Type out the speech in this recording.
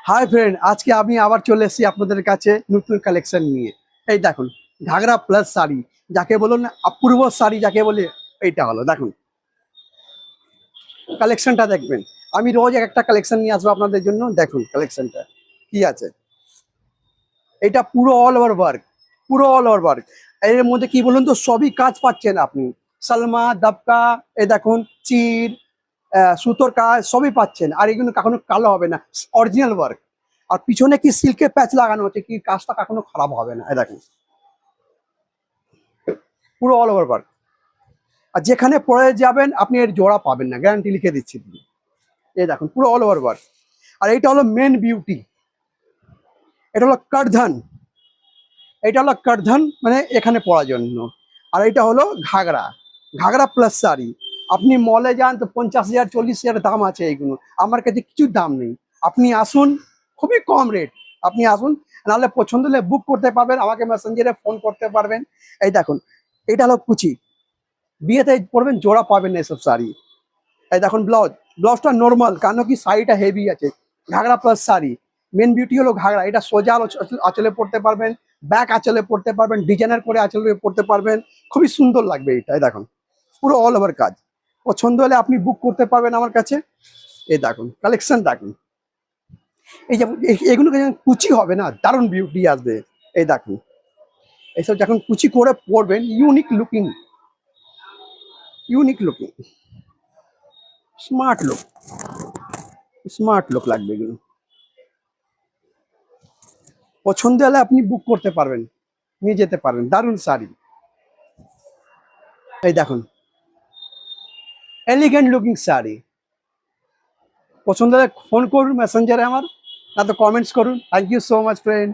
Hi friend, আজকে আমি আবার চলে এসেছি আপনাদের কাছে নতুন কালেকশন নিয়ে। এই দেখুন, ঘাগরা প্লাস শাড়ি, যাকে বলুন অপূর্ব শাড়ি যাকে বলে, এইটা হলো দেখুন কালেকশনটা দেখবেন। আমি রোজ একটা কালেকশন নিয়ে আসবো আপনাদের জন্য। দেখুন কালেকশনটা কি আছে। এটা পুরো অল ওভার ওয়ার্ক, পুরো অল ওভার ওয়ার্ক। এর মধ্যে কি বলুন তো, সবই কাজ পাচ্ছেন আপনি। সালমা দাবকা, এই দেখুন চির, সুতোর কাজ সবই পাচ্ছেন। আর এগুলো কখনো কালো হবে না, অরিজিনাল ওয়ার্ক। আর পিছনে কি সিল্কের প্যাচ লাগানো হচ্ছে, কি কাজটা কখনো খারাপ হবে না। এই দেখুন পুরো অল ওভার ওয়ার্ক। আর যেখানে পরে যাবেন আপনি এর জোড়া পাবেন না, গ্যারান্টি লিখে দিচ্ছি। এই দেখুন পুরো অল ওভার ওয়ার্ক। আর এইটা হলো মেন বিউটি, এটা হলো কাঠধান। এটা হলো কাঠধান মানে এখানে পরার জন্য। আর এটা হলো ঘাগরা, ঘাগরা প্লাস শাড়ি। আপনি মলে যান তো 50,000 40,000 দাম আছে এইগুলো। আমার কাছে কিছু দাম নেই। আপনি আসুন, খুবই কম রেট। আপনি আসুন, নাহলে পছন্দ হলে বুক করতে পারবেন, আমাকে মেসেঞ্জারে ফোন করতে পারবেন। এই দেখুন, এটা হলো কুচি, বিয়েতে পরবেন, জোড়া পাবেন না এসব শাড়ি। এই দেখুন ব্লাউজ, ব্লাউজটা নর্মাল, কারণ কি শাড়িটা হেভি আছে। ঘাগরা প্লাস শাড়ি, মেন বিউটি হলো ঘাগরা। এটা সোজা আঁচলে পড়তে পারবেন, ব্যাক আঁচলে পড়তে পারবেন, ডিজাইনার করে আঁচলে পড়তে পারবেন। খুবই সুন্দর লাগবে এটা। এই দেখুন পুরো অল ওভার কাজ। পছন্দ হলে আপনি বুক করতে পারবেন আমার কাছে। এই দেখুন কালেকশন দেখুন। এই যে এগুলো কুচি হবে না, দারুণ বিউটি আসবে। এই দেখুন এইসব যখন কুচি করে পরবেন, unique looking, unique looking, smart look, smart look লাগবে এগুলো। পছন্দ হলে আপনি বুক করতে পারবেন, নিয়ে যেতে পারবেন। দারুণ শাড়ি। এই দেখুন এলিগেন্ট লুকিং শাড়ি। পছন্দ হলে ফোন করুন মেসেঞ্জারে আমার, না তো কমেন্টস করুন। Thank you so much friend.